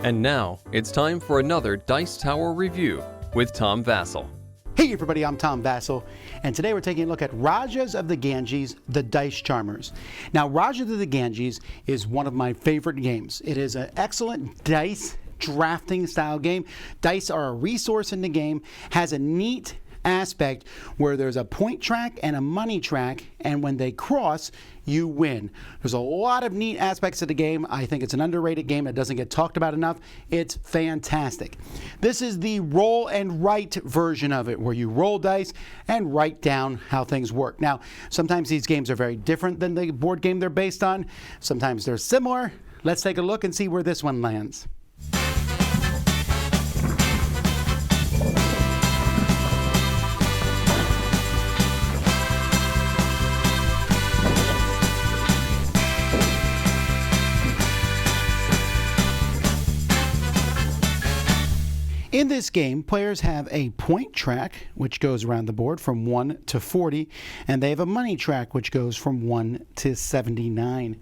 And now, it's time for another Dice Tower review with Tom Vasel. Hey everybody, I'm Tom Vasel, and today we're taking a look at Rajas of the Ganges, the Dice Charmers. Now, Rajas of the Ganges is one of my favorite games. It is an excellent dice drafting style game. Dice are a resource in the game, has a neat aspect where there's a point track and a money track, and when they cross, you win. There's a lot of neat aspects of the game. I think it's an underrated game that doesn't get talked about enough. It's fantastic. This is the roll and write version of it, where you roll dice and write down how things work. Now, sometimes these games are very different than the board game they're based on. Sometimes they're similar. Let's take a look and see where this one lands. In this game, players have a point track, which goes around the board from 1 to 40, and they have a money track, which goes from 1 to 79.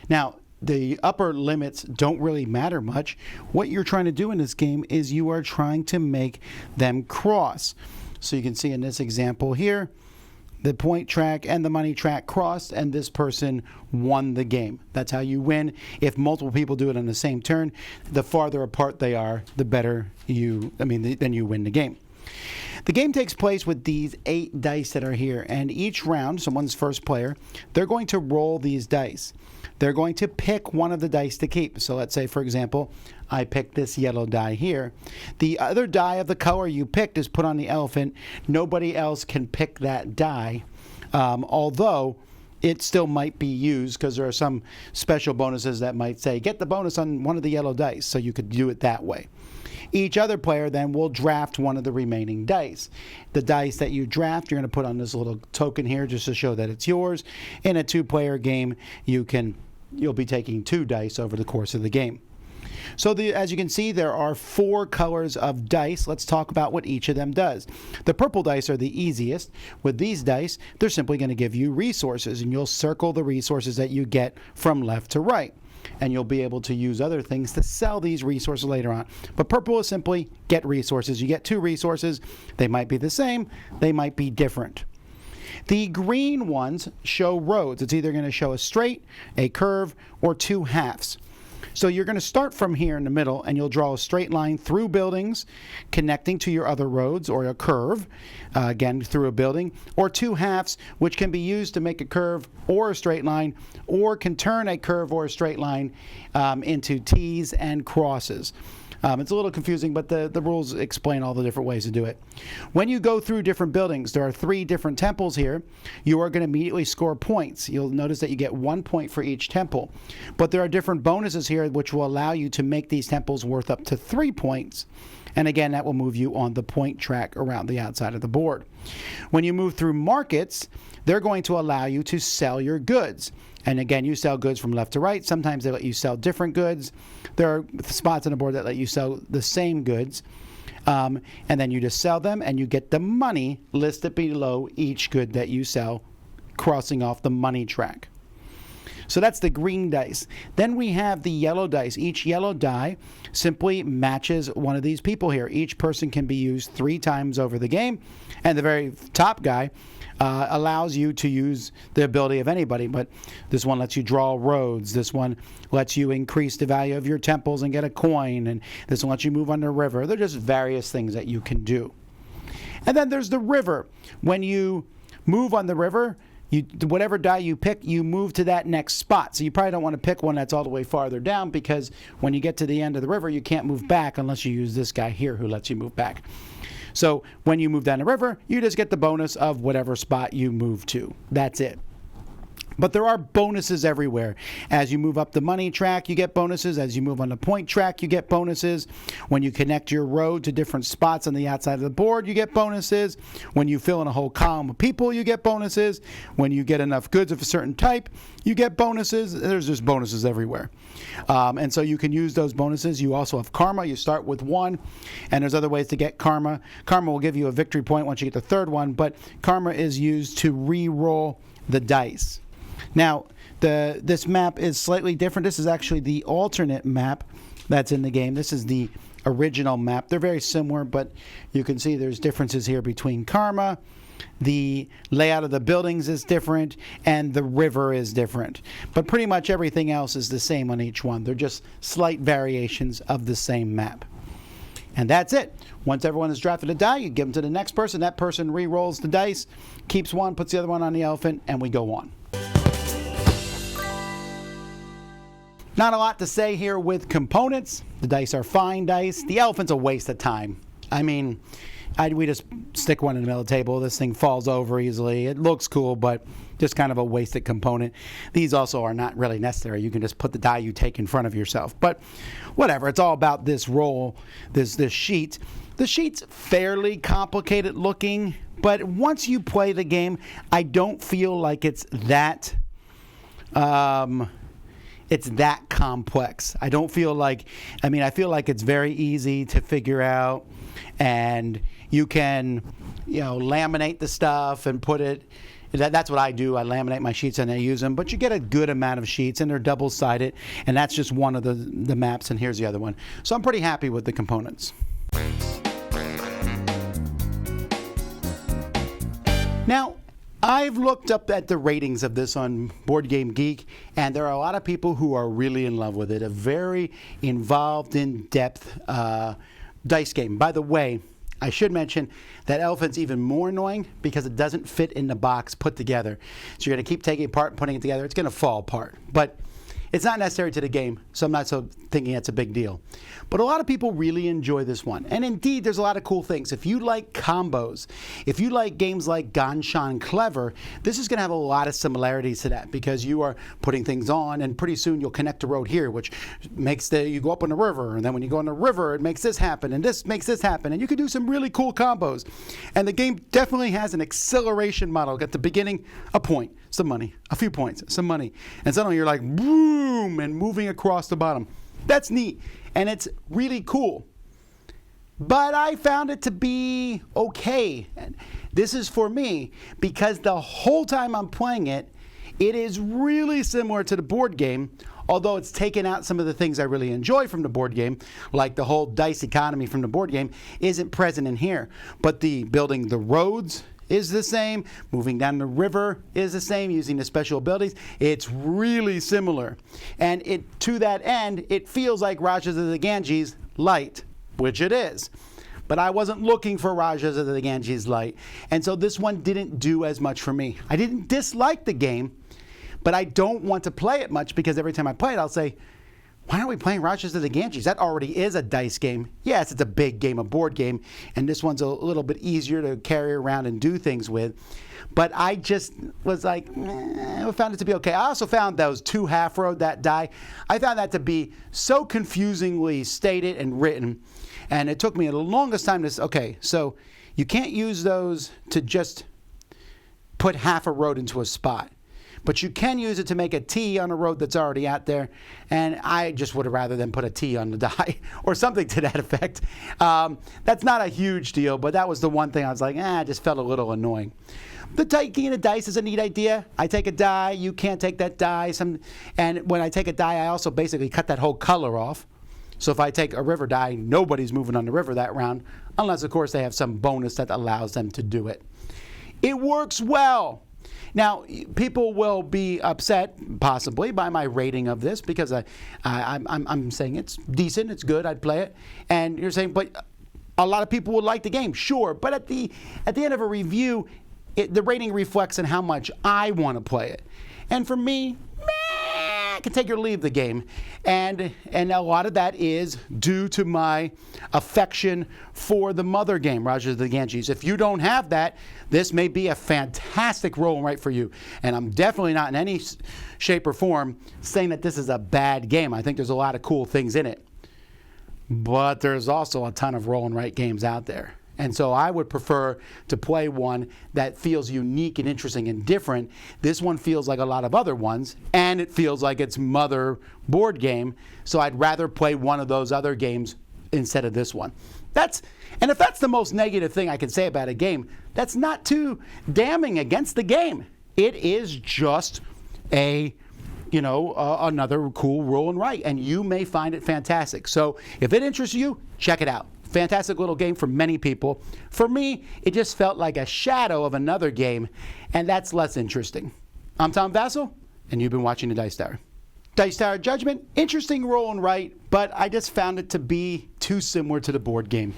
Now, the upper limits don't really matter much. What you're trying to do in this game is you are trying to make them cross. So you can see in this example here, the point track and the money track crossed, and this person won the game. That's how you win. If multiple people do it on the same turn, the farther apart they are, the better then you win the game. The game takes place with these 8 dice that are here, and each round, someone's first player, they're going to roll these dice. They're going to pick one of the dice to keep. So let's say, for example, I picked this yellow die here. The other die of the color you picked is put on the elephant. Nobody else can pick that die, although it still might be used because there are some special bonuses that might say, get the bonus on one of the yellow dice, so you could do it that way. Each other player then will draft one of the remaining dice. The dice that you draft, you're going to put on this little token here just to show that it's yours. In a 2-player game, you'll be taking 2 dice over the course of the game. So as you can see, there are 4 colors of dice. Let's talk about what each of them does. The purple dice are the easiest. With these dice, they're simply going to give you resources, and you'll circle the resources that you get from left to right. And you'll be able to use other things to sell these resources later on. But purple is simply get resources. You get 2 resources. They might be the same. They might be different. The green ones show roads. It's either going to show a straight, a curve, or 2 halves. So you're going to start from here in the middle, and you'll draw a straight line through buildings connecting to your other roads, or a curve, again, through a building, or 2 halves, which can be used to make a curve or a straight line, or can turn a curve or a straight line into T's and crosses. It's a little confusing, but the rules explain all the different ways to do it. When you go through different buildings, there are 3 different temples here. You are going to immediately score points. You'll notice that you get 1 point for each temple. But there are different bonuses here which will allow you to make these temples worth up to 3 points. And again, that will move you on the point track around the outside of the board. When you move through markets, they're going to allow you to sell your goods. And again, you sell goods from left to right. Sometimes they let you sell different goods. There are spots on the board that let you sell the same goods. And then you just sell them, and you get the money listed below each good that you sell, crossing off the money track. So that's the green dice. Then we have the yellow dice. Each yellow die simply matches one of these people here. Each person can be used 3 times over the game. And the very top guy allows you to use the ability of anybody. But this one lets you draw roads. This one lets you increase the value of your temples and get a coin. And this one lets you move on the river. They're just various things that you can do. And then there's the river. When you move on the river, whatever die you pick, you move to that next spot. So you probably don't want to pick one that's all the way farther down, because when you get to the end of the river, you can't move back unless you use this guy here who lets you move back. So when you move down the river, you just get the bonus of whatever spot you move to. That's it. But there are bonuses everywhere. As you move up the money track, you get bonuses. As you move on the point track, you get bonuses. When you connect your road to different spots on the outside of the board, you get bonuses. When you fill in a whole column of people, you get bonuses. When you get enough goods of a certain type, you get bonuses. There's just bonuses everywhere. And so you can use those bonuses. You also have karma. You start with 1, and there's other ways to get karma. Karma will give you a victory point once you get the 3rd one, but karma is used to re-roll the dice. Now, this map is slightly different. This is actually the alternate map that's in the game. This is the original map. They're very similar, but you can see there's differences here between Karma. The layout of the buildings is different, and the river is different. But pretty much everything else is the same on each one. They're just slight variations of the same map. And that's it. Once everyone has drafted a die, you give them to the next person. That person re-rolls the dice, keeps one, puts the other one on the elephant, and we go on. Not a lot to say here with components. The dice are fine dice. The elephant's a waste of time. I mean, we just stick one in the middle of the table. This thing falls over easily. It looks cool, but just kind of a wasted component. These also are not really necessary. You can just put the die you take in front of yourself. But whatever. It's all about this roll, this sheet. The sheet's fairly complicated looking, but once you play the game, I don't feel like it's that complex. I don't feel like, I feel like it's very easy to figure out, and you can, laminate the stuff and put it. That's what I do. I laminate my sheets and I use them. But you get a good amount of sheets, and they're double-sided, and that's just one of the maps, and here's the other one. So I'm pretty happy with the components. Now, I've looked up at the ratings of this on Board Game Geek, and there are a lot of people who are really in love with it. A very involved, in-depth dice game. By the way, I should mention that elephant's even more annoying because it doesn't fit in the box put together. So you're going to keep taking it apart and putting it together. It's going to fall apart. But it's not necessary to the game, so I'm not so thinking it's a big deal. But a lot of people really enjoy this one. And indeed, there's a lot of cool things. If you like combos, if you like games like Ganshan Clever, this is going to have a lot of similarities to that because you are putting things on, and pretty soon you'll connect a road here, which makes you go up on the river, and then when you go on the river, it makes this happen, and this makes this happen, and you can do some really cool combos. And the game definitely has an acceleration model. At the beginning, a point, some money, a few points, some money, and suddenly you're like, boom, and moving across the bottom. That's neat, and it's really cool. But I found it to be okay. This is for me because the whole time I'm playing it, it is really similar to the board game, although it's taken out some of the things I really enjoy from the board game, like the whole dice economy from the board game, isn't present in here. But the building the roads is the same, moving down the river is the same, using the special abilities. It's really similar. And to that end, it feels like Rajas of the Ganges light, which it is. But I wasn't looking for Rajas of the Ganges light. And so this one didn't do as much for me. I didn't dislike the game, but I don't want to play it much because every time I play it, I'll say, why aren't we playing Rajas of the Ganges? That already is a dice game. Yes, it's a big game, a board game, and this one's a little bit easier to carry around and do things with. But I just was like, I found it to be okay. I also found those two half-road, that die, I found that to be so confusingly stated and written, and it took me the longest time to, okay, so you can't use those to just put half a road into a spot. But you can use it to make a T on a road that's already out there, and I just would have rather than put a T on the die or something to that effect. That's not a huge deal, but that was the one thing I was like, I just felt a little annoying. The taking a dice is a neat idea. I take a die, you can't take that die. And when I take a die, I also basically cut that whole color off. So if I take a river die, nobody's moving on the river that round, unless, of course, they have some bonus that allows them to do it. It works well. Now, people will be upset, possibly, by my rating of this because I'm saying it's decent, it's good, I'd play it. And you're saying, but a lot of people would like the game. Sure, but at the end of a review, the rating reflects on how much I want to play it. And for me, I can take or leave the game. And a lot of that is due to my affection for the mother game, Rajas of the Ganges. If you don't have that, this may be a fantastic roll and write for you. And I'm definitely not in any shape or form saying that this is a bad game. I think there's a lot of cool things in it. But there's also a ton of roll and write games out there. And so I would prefer to play one that feels unique and interesting and different. This one feels like a lot of other ones, and it feels like its mother board game. So I'd rather play one of those other games instead of this one. And if that's the most negative thing I can say about a game, that's not too damning against the game. It is just a another cool roll and write, and you may find it fantastic. So if it interests you, check it out. Fantastic little game for many people. For me, it just felt like a shadow of another game, and that's less interesting. I'm Tom Vasel, and you've been watching the Dice Tower. Dice Tower Judgment, interesting roll and write, but I just found it to be too similar to the board game.